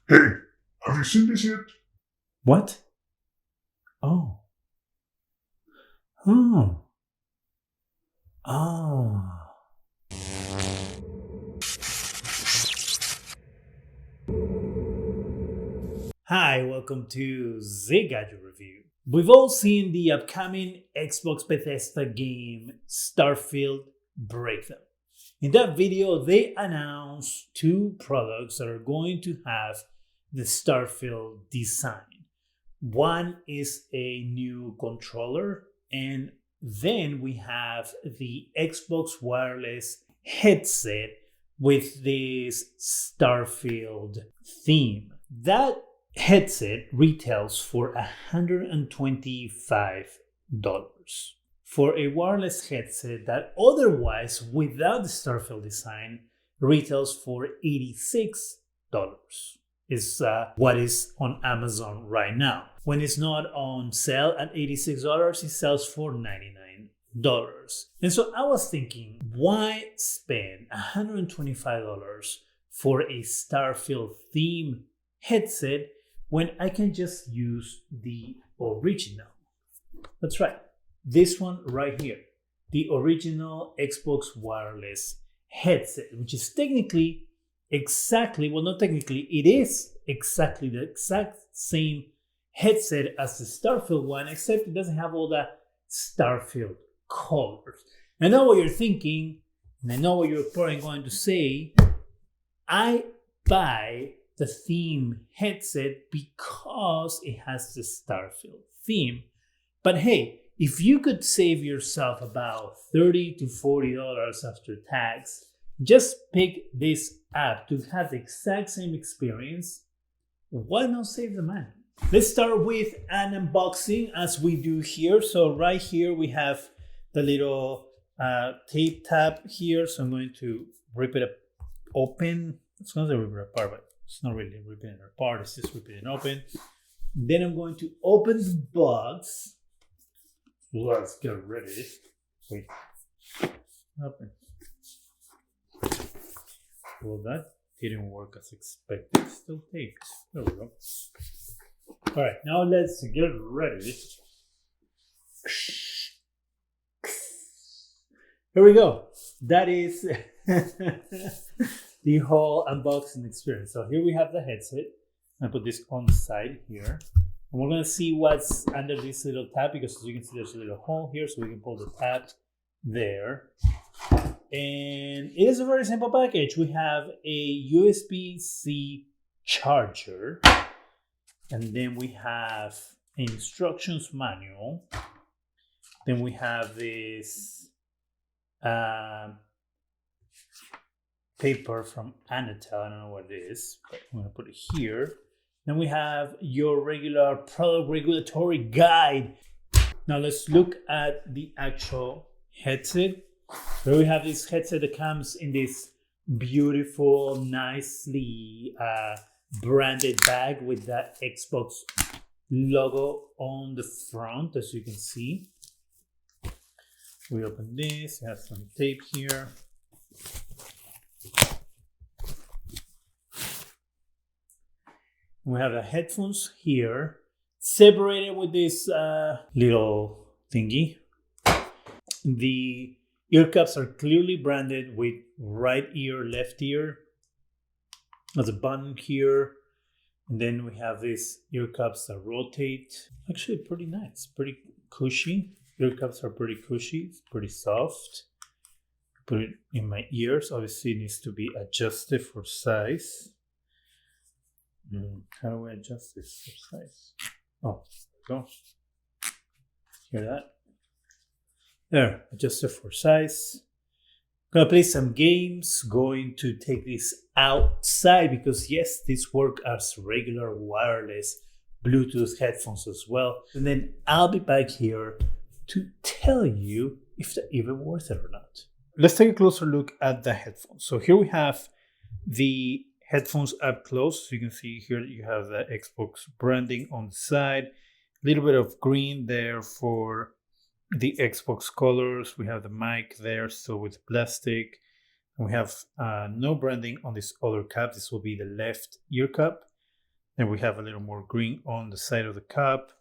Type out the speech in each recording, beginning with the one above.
Hey, have you seen this yet? What? Oh. Oh. Ah. Hi, welcome to ZGadgetReview. We've all seen the upcoming Xbox Bethesda game Starfield Breakdown. In that video, they announced two products that are going to have the Starfield design. One is a new controller, and then we have the Xbox wireless headset with this Starfield theme. That headset retails for $125 for a wireless headset that otherwise, without the Starfield design, retails for $86. Is what is on Amazon right now. When it's not on sale at $86, it sells for $99. And so I was thinking, why spend $125 for a Starfield theme headset when I can just use the original? That's right. This one right here, the original Xbox wireless headset, which is technically not technically, it is exactly the exact same headset as the Starfield one, except it doesn't have all the Starfield colors. I know what you're thinking, and I know what you're probably going to say. I buy the theme headset because it has the Starfield theme. But hey, if you could save yourself about $30 to $40 after tax, just pick this app to have the exact same experience. Why not save the money? Let's start with an unboxing as we do here. So right here we have the little tape tab here. So I'm going to rip it open. It's going to rip it apart, but it's not really ripping it apart. It's just ripping it open. Then I'm going to open the box. Let's get ready. Wait. Open. Well, that didn't work as expected. Still taped. There we go. All right, now let's get ready. Here we go. That is the whole unboxing experience. So here we have the headset. I put this on the side here. And we're going to see what's under this little tab, because as you can see, there's a little hole here, so we can pull the tab there. And it is a very simple package. We have a USB-C charger, and then we have an instructions manual. Then we have this paper from Anatel. I don't know what it is, but I'm going to put it here. Then we have your regular product regulatory guide. Now let's look at the actual headset. So we have this headset that comes in this beautiful, nicely branded bag with that Xbox logo on the front, as you can see. We open this, it has some tape here. We have the headphones here, separated with this little thingy. The ear cups are clearly branded with right ear, left ear. There's a button here. And then we have these ear cups that rotate. Actually pretty nice, pretty cushy. Ear cups are pretty cushy, it's pretty soft. Put it in my ears. Obviously it needs to be adjusted for size. How do I adjust this for size? Oh, there we go. Hear that? There, adjusted for size. Gonna play some games, going to take this outside because yes, these work as regular wireless Bluetooth headphones as well. And then I'll be back here to tell you if they're even worth it or not. Let's take a closer look at the headphones. So here we have the headphones up close. So you can see here you have the Xbox branding on the side. A little bit of green there for the Xbox colors. We have the mic there, still with plastic. And we have no branding on this other cap. This will be the left ear cup. Then we have a little more green on the side of the cup.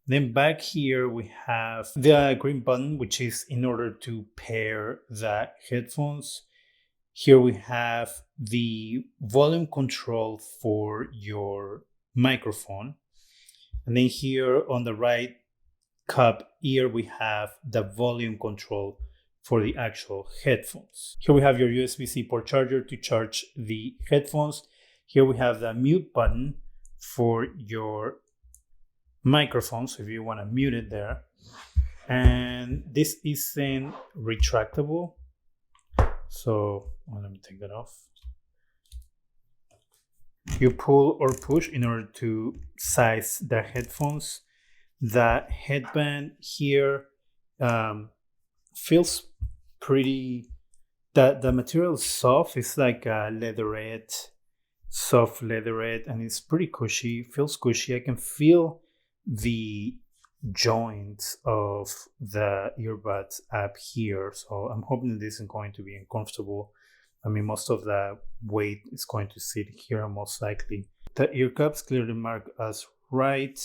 Then back here we have the green button, which is in order to pair the headphones. Here we have the volume control for your microphone. And then here on the right cup here we have the volume control for the actual headphones. Here we have your USB-C port charger to charge the headphones. Here we have the mute button for your microphone, so if you want to mute it there. And this isn't retractable, so let me take that off. You pull or push in order to size the headphones. The headband here feels pretty, the material is soft. It's like a leatherette, soft leatherette, and it's pretty cushy. Feels cushy. I can feel the joints of the earbuds up here, so I'm hoping that this isn't going to be uncomfortable. I mean, most of the weight is going to sit here most likely. The ear cups clearly marked as right,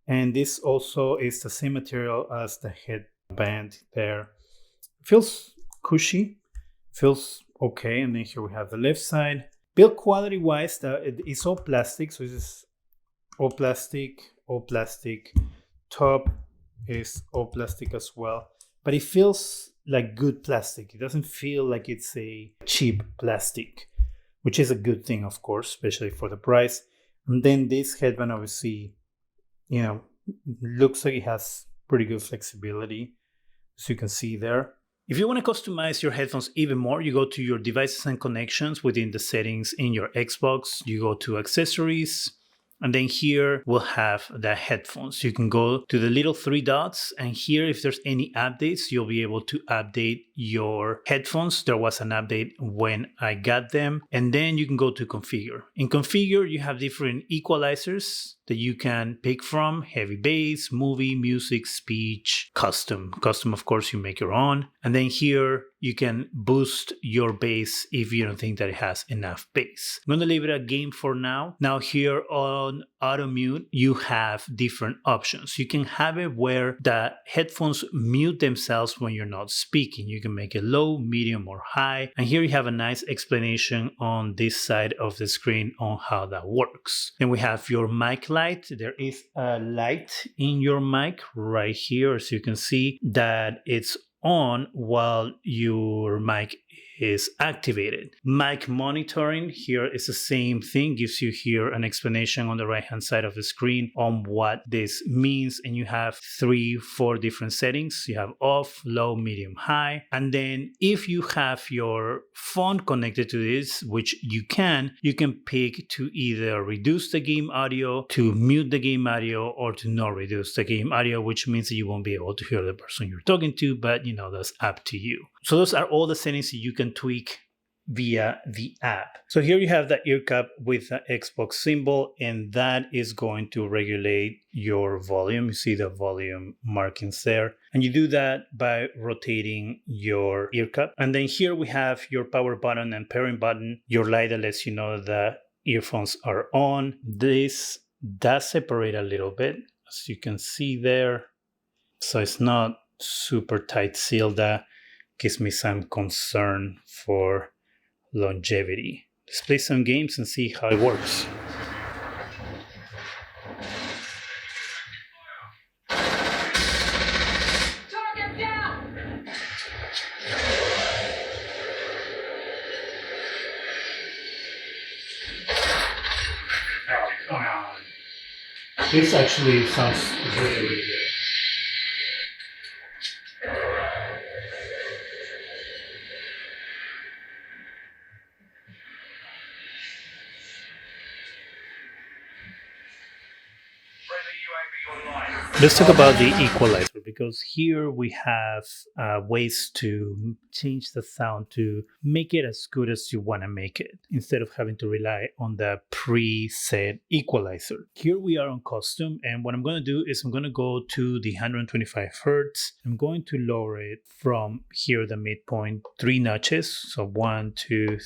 and this also is the same material as the headband there. Feels cushy, feels okay. And then here we have the left side. Build quality wise, it's all plastic, so this is all plastic. Top is all plastic as well, but it feels like good plastic. It doesn't feel like it's a cheap plastic, which is a good thing, of course, especially for the price. And then this headband obviously, looks like it has pretty good flexibility, as you can see there. If you want to customize your headphones even more, you go to your devices and connections within the settings in your Xbox. You go to accessories, and then here we'll have the headphones. You can go to the little three dots, and here if there's any updates, you'll be able to update your headphones. There was an update when I got them. And then you can go to configure. In configure, you have different equalizers that you can pick from: heavy bass, movie, music, speech, custom. Custom, of course, you make your own. And then here you can boost your bass if you don't think that it has enough bass. I'm going to leave it at game for now. Now here on auto mute, you have different options. You can have it where the headphones mute themselves when you're not speaking. You can make it low, medium, or high. And here you have a nice explanation on this side of the screen on how that works. Then we have your mic light. There is a light in your mic right here, so you can see that it's on while your mic is activated. Mic monitoring, here is the same thing, gives you here an explanation on the right hand side of the screen on what this means. And you have 3-4 different settings. You have off, low, medium, high. And then if you have your phone connected to this, which you can pick to either reduce the game audio, to mute the game audio, or to not reduce the game audio, which means that you won't be able to hear the person you're talking to, but that's up to you. So those are all the settings that you can tweak via the app. So here you have the ear cup with the Xbox symbol, and that is going to regulate your volume. You see the volume markings there. And you do that by rotating your ear cup. And then here we have your power button and pairing button, your light that lets you know the earphones are on. This does separate a little bit, as you can see there. So it's not super tight sealed. That gives me some concern for longevity. Let's play some games and see how it works. Target down! Oh, come on. This actually sounds really, really good. Let's talk about the equalizer, because here we have ways to change the sound to make it as good as you want to make it, instead of having to rely on the preset equalizer. Here we are on custom, and what I'm going to do is I'm going to go to the 125 Hertz. I'm going to lower it from here, the midpoint, 3 notches. So 1, 2,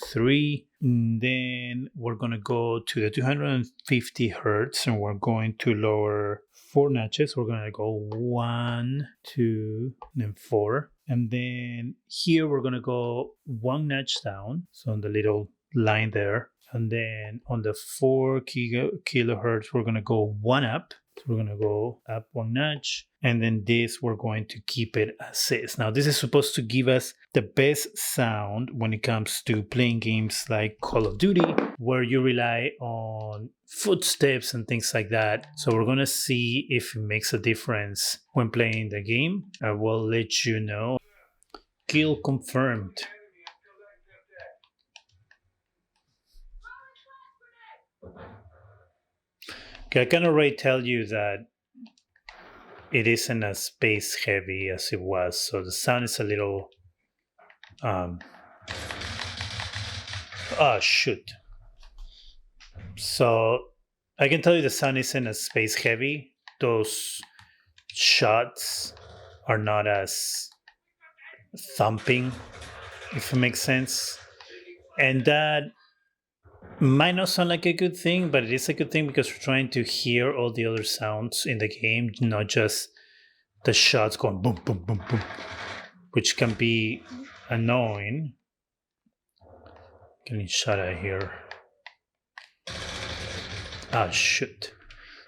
3. And then we're going to go to the 250 hertz and we're going to lower 4 notches. We're going to go 1, 2, then 4. And then here we're going to go 1 notch down. So on the little line there. And then on the 4 kilohertz, we're going to go 1 up. So we're going to go up 1 notch. And then this, we're going to keep it as is. Now, this is supposed to give us the best sound when it comes to playing games like Call of Duty, where you rely on footsteps and things like that. So we're going to see if it makes a difference when playing the game. I will let you know. Kill confirmed. Okay, I can already tell you that it isn't as bass heavy as it was, so the sound is a little shoot. So I can tell you the sound isn't as bass heavy. Those shots are not as thumping, if it makes sense. And that might not sound like a good thing, but it is a good thing because we're trying to hear all the other sounds in the game, not just the shots going boom, boom, boom, boom, which can be annoying. Getting shot at here. Shoot.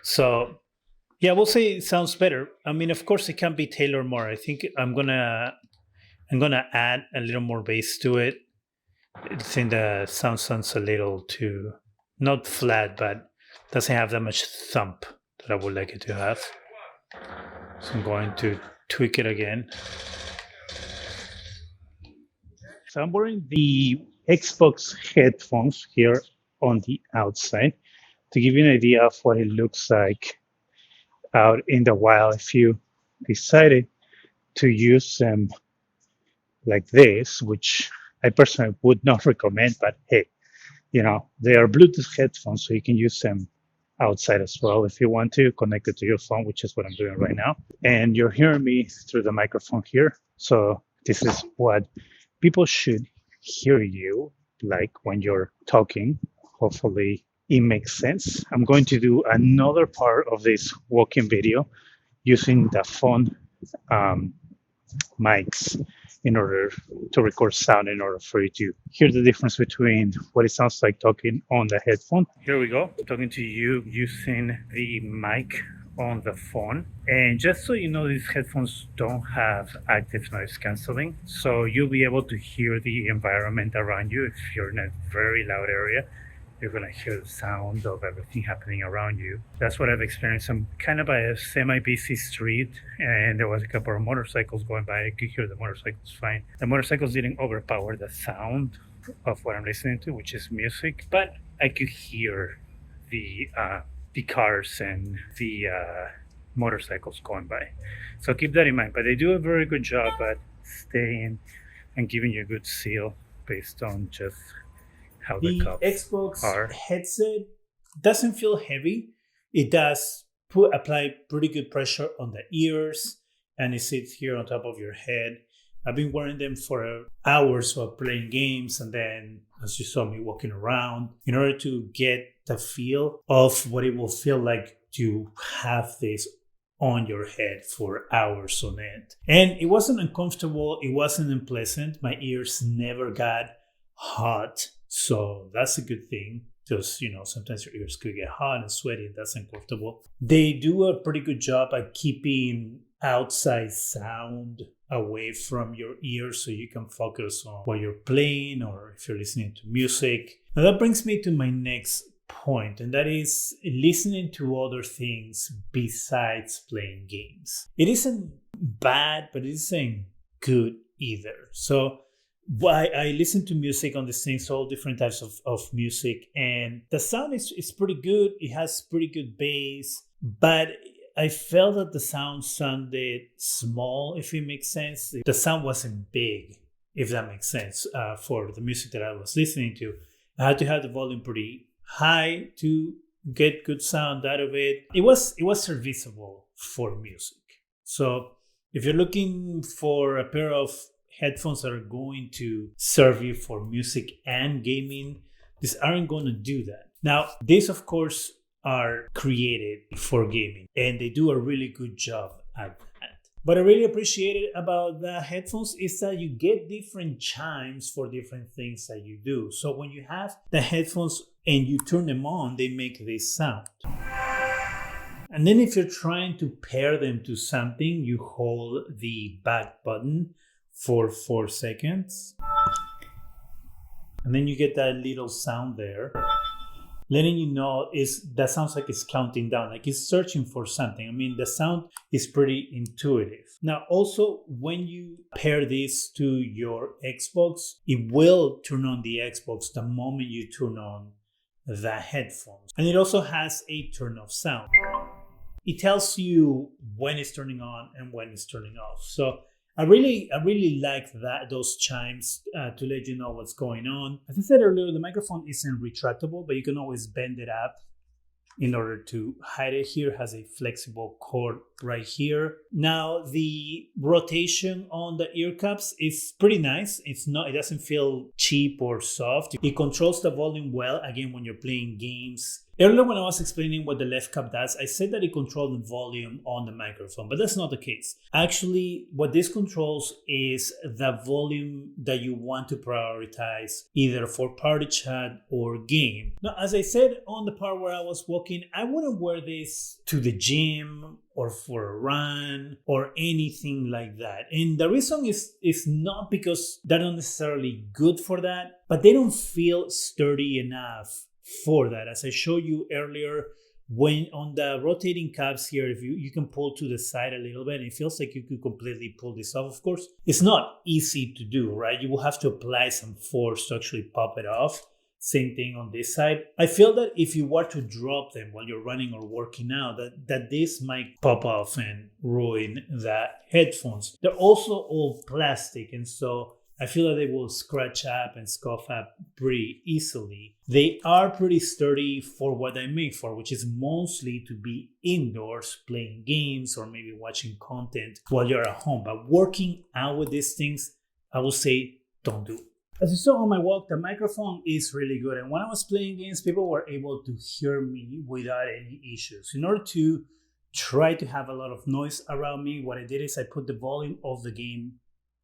So, yeah, we'll say it sounds better. I mean, of course, it can be tailored more. I think I'm gonna add a little more bass to it. I think the sound sounds a little too, not flat, but doesn't have that much thump that I would like it to have. So I'm going to tweak it again. So I'm wearing the Xbox headphones here on the outside to give you an idea of what it looks like out in the wild if you decided to use them like this, which I personally would not recommend, but hey, they are Bluetooth headphones, so you can use them outside as well if you want to connect it to your phone, which is what I'm doing right now. And you're hearing me through the microphone here. So this is what people should hear you like when you're talking. Hopefully it makes sense. I'm going to do another part of this walking video using the phone mics in order to record sound, in order for you to hear the difference between what it sounds like talking on the headphone. Here we go, talking to you using the mic on the phone. And just so you know, these headphones don't have active noise canceling, so you'll be able to hear the environment around you. If you're in a very loud area, you're going to hear the sound of everything happening around you. That's what I've experienced. I'm kind of by a semi-busy street, and there was a couple of motorcycles going by. I could hear the motorcycles fine. The motorcycles didn't overpower the sound of what I'm listening to, which is music, but I could hear the cars and the motorcycles going by. So keep that in mind. But they do a very good job at staying and giving you a good seal based on just how the Xbox headset doesn't feel heavy. It does apply pretty good pressure on the ears, and it sits here on top of your head. I've been wearing them for hours while playing games, and then as you saw me walking around, in order to get the feel of what it will feel like to have this on your head for hours on end. And it wasn't uncomfortable, it wasn't unpleasant. My ears never got hot, so that's a good thing. Because, sometimes your ears could get hot and sweaty, and that's uncomfortable. They do a pretty good job at keeping outside sound away from your ears so you can focus on what you're playing or if you're listening to music. Now that brings me to my next point, and that is listening to other things besides playing games. It isn't bad, but it isn't good either. So I listen to music on these things, all different types of music, and the sound is pretty good. It has pretty good bass, but I felt that the sound sounded small, if it makes sense. The sound wasn't big, if that makes sense, for the music that I was listening to. I had to have the volume pretty high to get good sound out of it. It was serviceable for music. So if you're looking for a pair of headphones that are going to serve you for music and gaming, These aren't going to do that. Now, these, of course, are created for gaming, and they do a really good job at that. What I really appreciated about the headphones is that you get different chimes for different things that you do. So when you have the headphones and you turn them on, they make this sound. And then if you're trying to pair them to something, you hold the back button for 4 seconds. And then you get that little sound there, letting you know that sounds like it's counting down, like it's searching for something. I mean, the sound is pretty intuitive. Now, also, when you pair this to your Xbox, it will turn on the Xbox the moment you turn on the headphones. And it also has a turn off sound. It tells you when it's turning on and when it's turning off. So I really like those chimes to let you know what's going on. As I said earlier, the microphone isn't retractable, but you can always bend it up in order to hide it. Here has a flexible cord right here. Now, the rotation on the ear cups is pretty nice. It doesn't feel cheap or soft. It controls the volume well, again, when you're playing games. Earlier when I was explaining what the left cup does, I said that it controlled the volume on the microphone, but that's not the case. Actually, what this controls is the volume that you want to prioritize, either for party chat or game. Now, as I said on the part where I was walking, I wouldn't wear this to the gym or for a run or anything like that. And the reason is not because they're not necessarily good for that, but they don't feel sturdy enough for that. As I showed you earlier, when on the rotating caps here, if you can pull to the side a little bit, it feels like you could completely pull this off. Of course, it's not easy to do, right? You will have to apply some force to actually pop it off. Same thing on this side. I feel that if you were to drop them while you're running or working out, that this might pop off and ruin the headphones. They're also all plastic, and so I feel that they will scratch up and scuff up pretty easily. They are pretty sturdy for what they're made for, which is mostly to be indoors playing games or maybe watching content while you're at home. But working out with these things, I would say don't do it. As you saw on my walk, the microphone is really good. And when I was playing games, people were able to hear me without any issues. In order to try to have a lot of noise around me, what I did is I put the volume of the game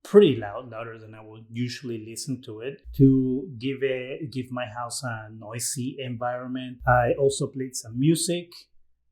pretty loud, louder than I would usually listen to it, to give my house a noisy environment. I also played some music.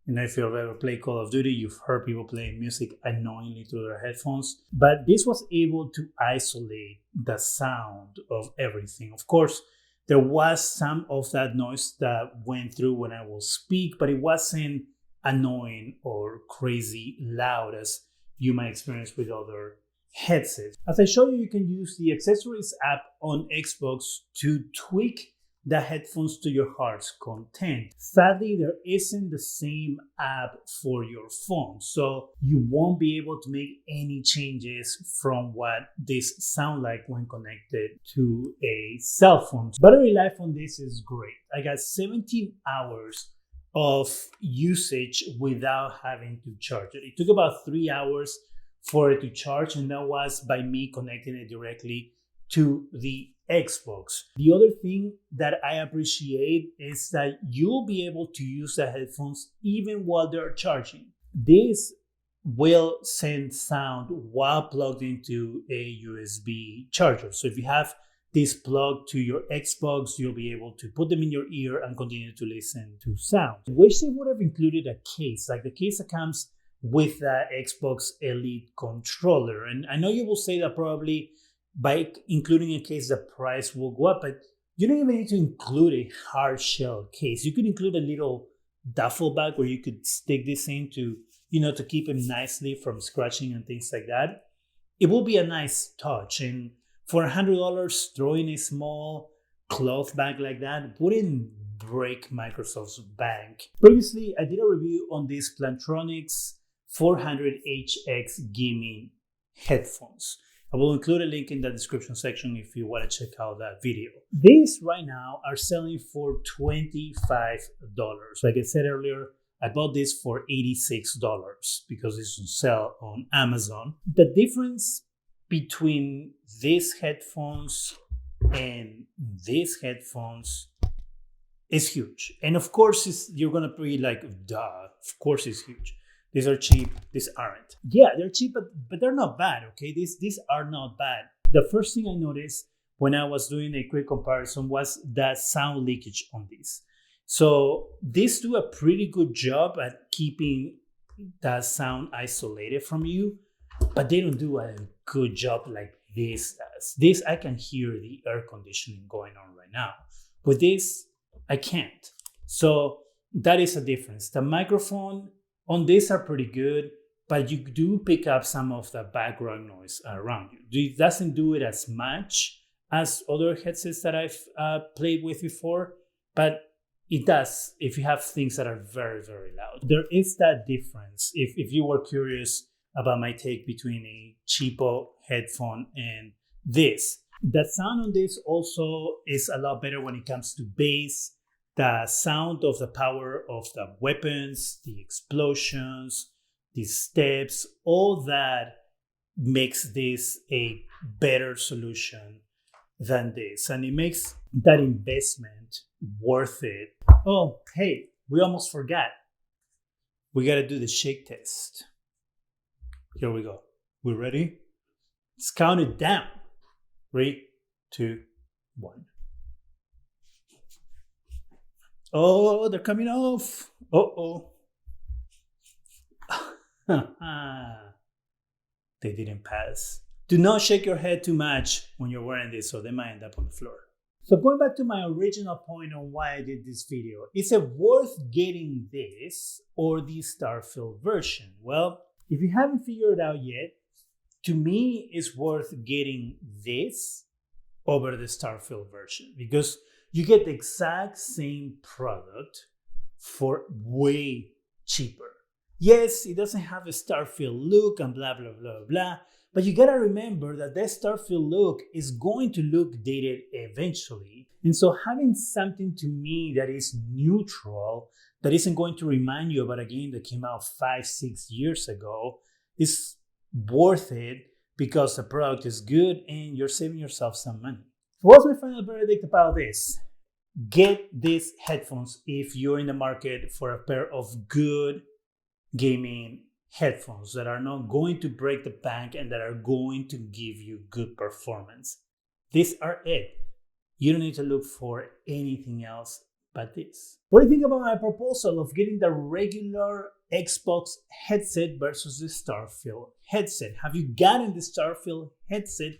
And if you've ever played Call of Duty, you've heard people playing music annoyingly through their headphones. But this was able to isolate the sound of everything. Of course, there was some of that noise that went through when I will speak, but it wasn't annoying or crazy loud as you might experience with other headsets. As I showed you, you can use the accessories app on Xbox to tweak the headphones to your heart's content. Sadly, there isn't the same app for your phone, so you won't be able to make any changes from what this sound like when connected to a cell phone. Battery life on this is great. I got 17 hours of usage without having to charge it. It took about 3 hours for it to charge, and that was by me connecting it directly to the Xbox. The other thing that I appreciate is that you'll be able to use the headphones even while they're charging. This will send sound while plugged into a USB charger. So if you have this plugged to your Xbox, you'll be able to put them in your ear and continue to listen to sound. I wish they would have included a case, like the case that comes with the Xbox Elite controller. And I know you will say that probably by including a case, the price will go up, but you don't even need to include a hard shell case. You could include a little duffel bag where you could stick this in to keep them nicely from scratching and things like that. It will be a nice touch. And for $100, throwing a small cloth bag like that wouldn't break Microsoft's bank. Previously, I did a review on these Plantronics 400HX gaming headphones. I will include a link in the description section if you want to check out that video. These right now are selling for $25. Like I said earlier, I bought this for $86 because it's on sale on Amazon. The difference between these headphones and these headphones is huge. And of course, you're going to be like, duh, of course it's huge. These are cheap, these aren't. Yeah, they're cheap, but they're not bad, okay? These are not bad. The first thing I noticed when I was doing a quick comparison was the sound leakage on these. So these do a pretty good job at keeping the sound isolated from you, but they don't do a good job like this does. This, I can hear the air conditioning going on right now. With this, I can't. So that is a difference. The microphone on this are pretty good, but you do pick up some of the background noise around you. It doesn't do it as much as other headsets that I've played with before, but it does if you have things that are very, very loud. There is that difference. If you were curious about my take between a cheapo headphone and this. The sound on this also is a lot better when it comes to bass. The sound of the power of the weapons, the explosions, the steps, all that makes this a better solution than this. And it makes that investment worth it. Oh, hey, we almost forgot. We got to do the shake test. Here we go. We ready? Let's count it down. 3, 2, 1. Oh, they're coming off. Uh-oh. They didn't pass. Do not shake your head too much when you're wearing this, so they might end up on the floor. So going back to my original point on why I did this video, is it worth getting this or the Starfield version? Well, if you haven't figured it out yet, to me, it's worth getting this over the Starfield version because you get the exact same product for way cheaper. Yes, it doesn't have a Starfield look and blah, blah, blah, blah. But you gotta remember that Starfield look is going to look dated eventually. And so having something to me that is neutral, that isn't going to remind you about a game that came out 5-6 years ago, is worth it because the product is good and you're saving yourself some money. So what's my final verdict about this? Get these headphones if you're in the market for a pair of good gaming headphones that are not going to break the bank and that are going to give you good performance. These are it. You don't need to look for anything else but this. What do you think about my proposal of getting the regular Xbox headset versus the Starfield headset? Have you gotten the Starfield headset?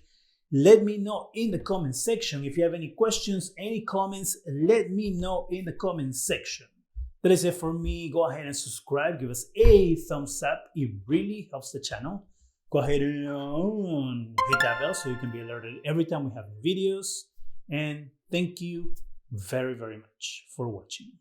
Let me know in the comment section. If you have any questions, any comments, let me know in the comment section. That is it for me. Go ahead and subscribe. Give us a thumbs up. It really helps the channel. Go ahead and hit that bell so you can be alerted every time we have new videos. And thank you very, very much for watching.